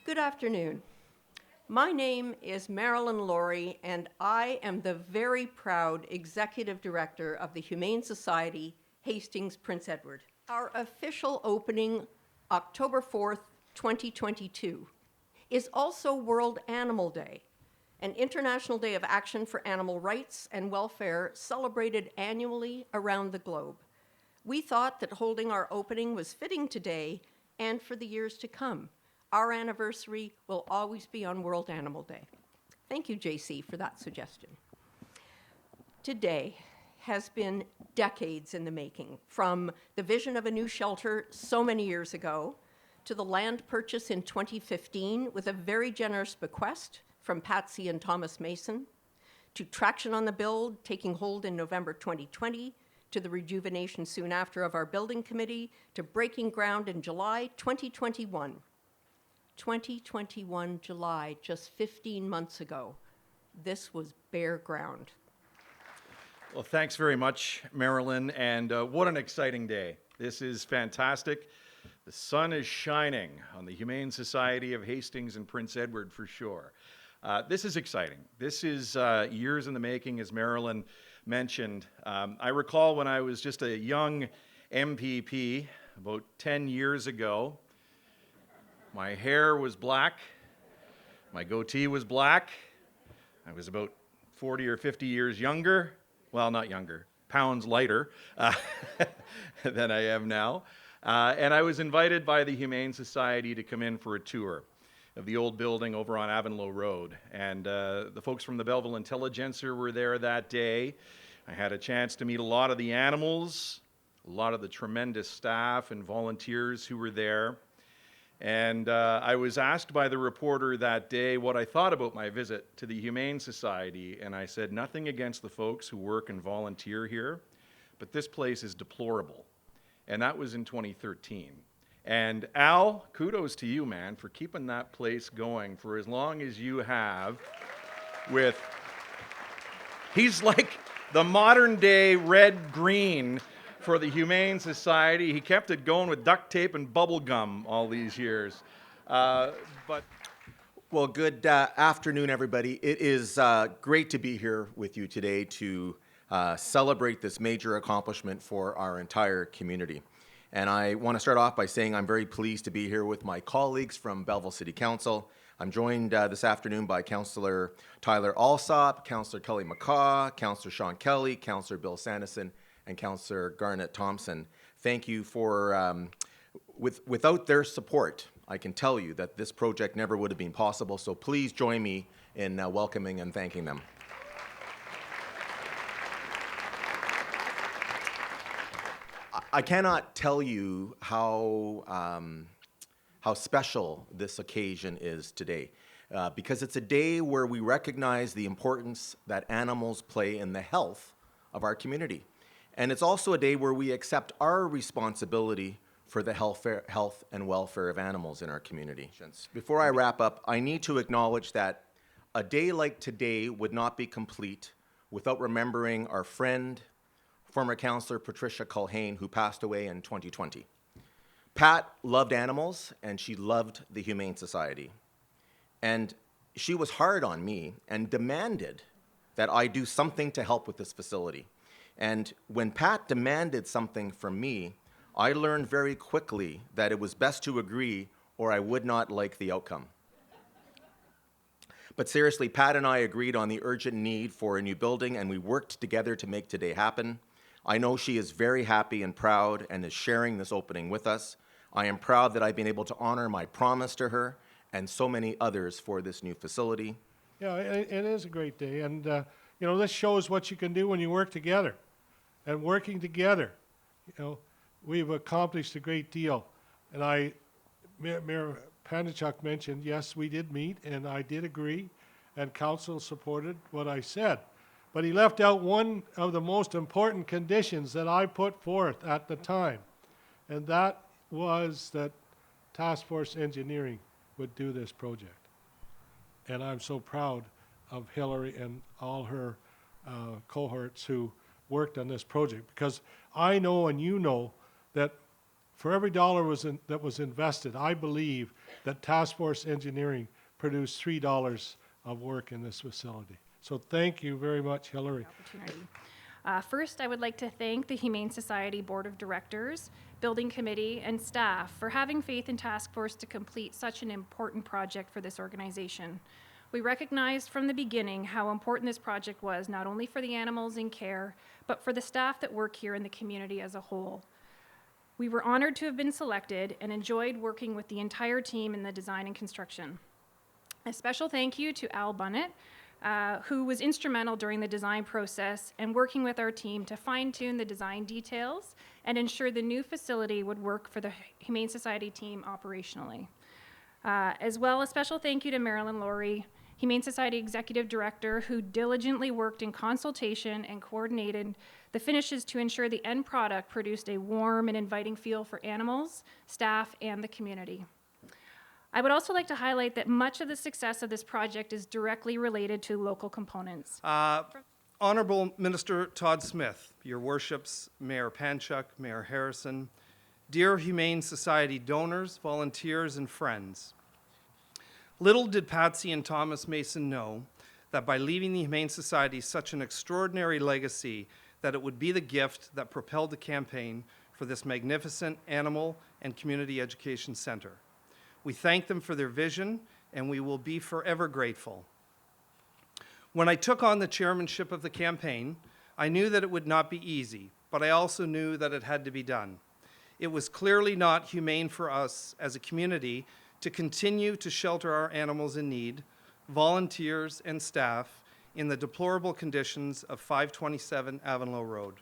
Good afternoon. My name is Marilyn Lawrie, and I am the very proud Executive Director of the Humane Society Hastings-Prince Edward. Our official opening, October 4th, 2022, is also World Animal Day, an international day of action for animal rights and welfare celebrated annually around the globe. We thought that holding our opening was fitting today and for the years to come. Our anniversary will always be on World Animal Day. Thank you, JC, for that suggestion. Today has been decades in the making, from the vision of a new shelter so many years ago to the land purchase in 2015 with a very generous bequest from Patsy and Thomas Mason, to traction on the build taking hold in November 2020, to the rejuvenation soon after of our building committee, to breaking ground in July 2021. 2021 July, just 15 months ago. This was bare ground. Well, thanks very much, Marilyn, and what an exciting day. This is fantastic. The sun is shining on the Humane Society of Hastings and Prince Edward for sure. This is exciting. This is years in the making, as Marilyn mentioned. I recall when I was just a young MPP about 10 years ago, my hair was black, my goatee was black, I was about 40 or 50 years younger, well, not younger, pounds lighter than I am now. And I was invited by the Humane Society to come in for a tour of the old building over on Avonlow Road. And the folks from the Belleville Intelligencer were there that day. I had a chance to meet a lot of the animals, a lot of the tremendous staff and volunteers who were there. And I was asked by the reporter that day what I thought about my visit to the Humane Society, and I said, nothing against the folks who work and volunteer here, but this place is deplorable. And that was in 2013. And Al, kudos to you, man, for keeping that place going for as long as you have with, he's like the modern day red-green for the Humane Society. He kept it going with duct tape and bubble gum all these years. Well, good afternoon, everybody. It is great to be here with you today to celebrate this major accomplishment for our entire community. And I want to start off by saying I'm very pleased to be here with my colleagues from Belleville City Council. I'm joined this afternoon by Councillor Tyler Alsop, Councillor Kelly McCaw, Councillor Sean Kelly, Councillor Bill Sanderson, and Councillor Garnet Thompson. Thank you for, without their support, I can tell you that this project never would have been possible, so please join me in welcoming and thanking them. I cannot tell you how special this occasion is today, because it's a day where we recognize the importance that animals play in the health of our community. And it's also a day where we accept our responsibility for the health and welfare of animals in our community. Before I wrap up, I need to acknowledge that a day like today would not be complete without remembering our friend, former Councillor Patricia Culhane, who passed away in 2020. Pat loved animals, and she loved the Humane Society. And she was hard on me and demanded that I do something to help with this facility. And when Pat demanded something from me, I learned very quickly that it was best to agree or I would not like the outcome. But seriously, Pat and I agreed on the urgent need for a new building, and we worked together to make today happen. I know she is very happy and proud and is sharing this opening with us. I am proud that I've been able to honor my promise to her and so many others for this new facility. Yeah, it is a great day, and you know, this shows what you can do when you work together. And working together we've accomplished a great deal. And Mayor Panachuk mentioned, yes, we did meet, and I did agree, and council supported what I said. But he left out one of the most important conditions that I put forth at the time, and that was that Task Force Engineering would do this project. And I'm so proud of Hillary and all her cohorts who worked on this project, because I know and you know that for every dollar that was invested, I believe that Task Force Engineering produced $3 of work in this facility. So thank you very much, Hillary. Opportunity. First, I would like to thank the Humane Society Board of Directors, Building Committee, and staff for having faith in Task Force to complete such an important project for this organization. We recognized from the beginning how important this project was, not only for the animals in care, but for the staff that work here in the community as a whole. We were honored to have been selected and enjoyed working with the entire team in the design and construction. A special thank you to Al Bunnett, who was instrumental during the design process and working with our team to fine-tune the design details and ensure the new facility would work for the Humane Society team operationally. As well, a special thank you to Marilyn Lawrie, Humane Society Executive Director, who diligently worked in consultation and coordinated the finishes to ensure the end product produced a warm and inviting feel for animals, staff, and the community. I would also like to highlight that much of the success of this project is directly related to local components. Honorable Minister Todd Smith, Your Worships, Mayor Panchuk, Mayor Harrison, dear Humane Society donors, volunteers, and friends. Little did Patsy and Thomas Mason know that by leaving the Humane Society such an extraordinary legacy, that it would be the gift that propelled the campaign for this magnificent animal and community education center. We thank them for their vision, and we will be forever grateful. When I took on the chairmanship of the campaign, I knew that it would not be easy, but I also knew that it had to be done. It was clearly not humane for us as a community to continue to shelter our animals in need, volunteers and staff, in the deplorable conditions of 527 Avonlow Road.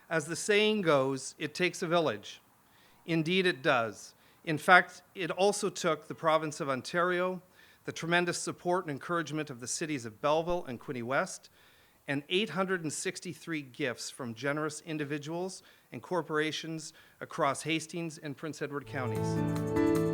As the saying goes, it takes a village. Indeed, it does. In fact, it also took the province of Ontario, the tremendous support and encouragement of the cities of Belleville and Quinte West, and 863 gifts from generous individuals and corporations across Hastings and Prince Edward counties.